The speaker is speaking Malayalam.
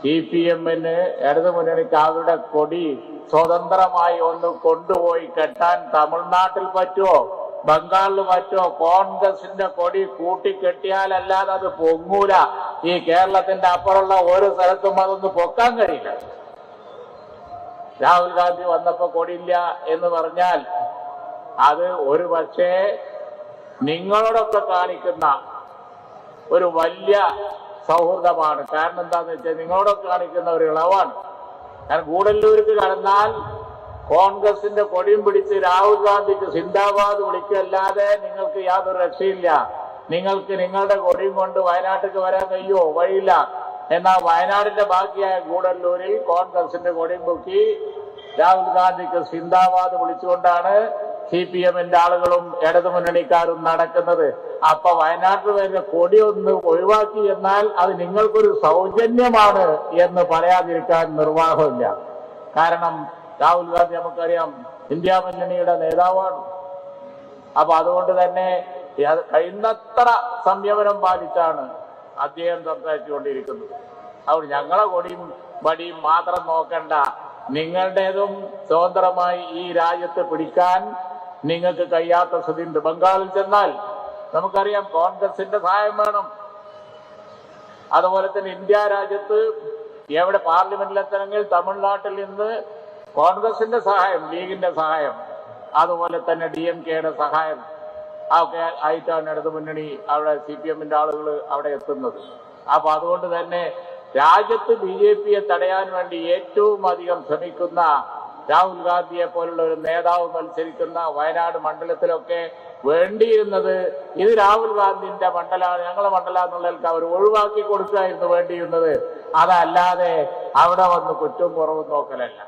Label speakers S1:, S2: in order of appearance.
S1: CPM-ന് ഇടതുമുന്നണിക്ക് അവരുടെ കൊടി സ്വതന്ത്രമായി ഒന്ന് കൊണ്ടുപോയി കെട്ടാൻ തമിഴ്നാട്ടിൽ പറ്റുമോ, ബംഗാളിൽ പറ്റുമോ? കോൺഗ്രസിന്റെ കൊടി കൂട്ടിക്കെട്ടിയാലല്ലാതെ അത് പൊങ്ങൂല. ഈ കേരളത്തിന്റെ അപ്പുറമുള്ള ഒരു സ്ഥലത്തും അതൊന്ന് പൊക്കാൻ കഴിയില്ല. രാഹുൽ ഗാന്ധി വന്നപ്പോ കൊടിയില്ല എന്ന് പറഞ്ഞാൽ അത് ഒരു പക്ഷേ നിങ്ങളോടൊക്കെ കാണിക്കുന്ന ഒരു വലിയ സൗഹൃദമാണ്. കാരണം എന്താന്ന് വെച്ചാൽ നിങ്ങളോടൊക്കെ കാണിക്കുന്ന ഒരു ഇളവാണ്. കാരണം ഗൂഡല്ലൂർക്ക് കടന്നാൽ കോൺഗ്രസിന്റെ കൊടിയും പിടിച്ച് രാഹുൽ ഗാന്ധിക്ക് സിന്ദാബാദ് വിളിക്കല്ലാതെ നിങ്ങൾക്ക് യാതൊരു രക്ഷയില്ല. നിങ്ങൾക്ക് നിങ്ങളുടെ കൊടിയും കൊണ്ട് വയനാട്ടിലേക്ക് വരാൻ കഴിയുമോ? വഴിയില്ല. എന്നാൽ വയനാടിന്റെ ബാക്കിയായ ഗൂഡല്ലൂരിൽ കോൺഗ്രസിന്റെ കൊടിയും പൊക്കി രാഹുൽ ഗാന്ധിക്ക് സിന്ദാബാദ് വിളിച്ചുകൊണ്ടാണ് CPM-ന്റെ ആളുകളും ഇടതുമുന്നണിക്കാരും നടക്കുന്നത്. അപ്പൊ വയനാട്ടിൽ വരുന്ന കൊടി ഒന്ന് ഒഴിവാക്കി എന്നാൽ അത് നിങ്ങൾക്കൊരു സൗജന്യമാണ് എന്ന് പറയാതിരിക്കാൻ നിർവാഹമില്ല. കാരണം രാഹുൽ ഗാന്ധി നമുക്കറിയാം ഇന്ത്യ മുന്നണിയുടെ നേതാവാണ്. അപ്പൊ അതുകൊണ്ട് തന്നെ കഴിയുന്നത്ര സംയമനം പാലിച്ചാണ് അദ്ദേഹം സംസാരിച്ചുകൊണ്ടിരിക്കുന്നത്. അതുകൊണ്ട് ഞങ്ങളെ കൊടിയും വടിയും മാത്രം നോക്കണ്ട, നിങ്ങളുടേതും സ്വതന്ത്രമായി ഈ രാജ്യത്ത് പിടിക്കാൻ നിങ്ങൾക്ക് കഴിയാത്ത സ്ഥിതിയുണ്ട്. ബംഗാളിൽ ചെന്നാൽ നമുക്കറിയാം കോൺഗ്രസിന്റെ സഹായം വേണം. അതുപോലെ തന്നെ ഇന്ത്യ രാജ്യത്ത് എവിടെ പാർലമെന്റിലെത്തണമെങ്കിൽ തമിഴ്നാട്ടിൽ നിന്ന് കോൺഗ്രസിന്റെ സഹായം, ലീഗിന്റെ സഹായം, അതുപോലെ തന്നെ DMK-യുടെ സഹായം ഒക്കെ ആയിട്ടാണ് ഇടതുമുന്നണി അവിടെ CPM-ന്റെ ആളുകൾ അവിടെ എത്തുന്നത്. അപ്പൊ അതുകൊണ്ട് തന്നെ രാജ്യത്ത് BJP-യെ തടയാൻ വേണ്ടി ഏറ്റവും അധികം ശ്രമിക്കുന്ന രാഹുൽ ഗാന്ധിയെ പോലുള്ള ഒരു നേതാവ് മത്സരിക്കുന്ന വയനാട് മണ്ഡലത്തിലൊക്കെ വേണ്ടിയിരുന്നത് ഇത് രാഹുൽ ഗാന്ധിന്റെ മണ്ഡലമാണ്, ഞങ്ങളെ മണ്ഡലം എന്നുള്ളവർക്ക് അവർ ഒഴിവാക്കി കൊടുക്കുകയായിരുന്നു വേണ്ടിയിരുന്നത്. അതല്ലാതെ അവിടെ വന്ന് കുറ്റവും കുറവും നോക്കലല്ല.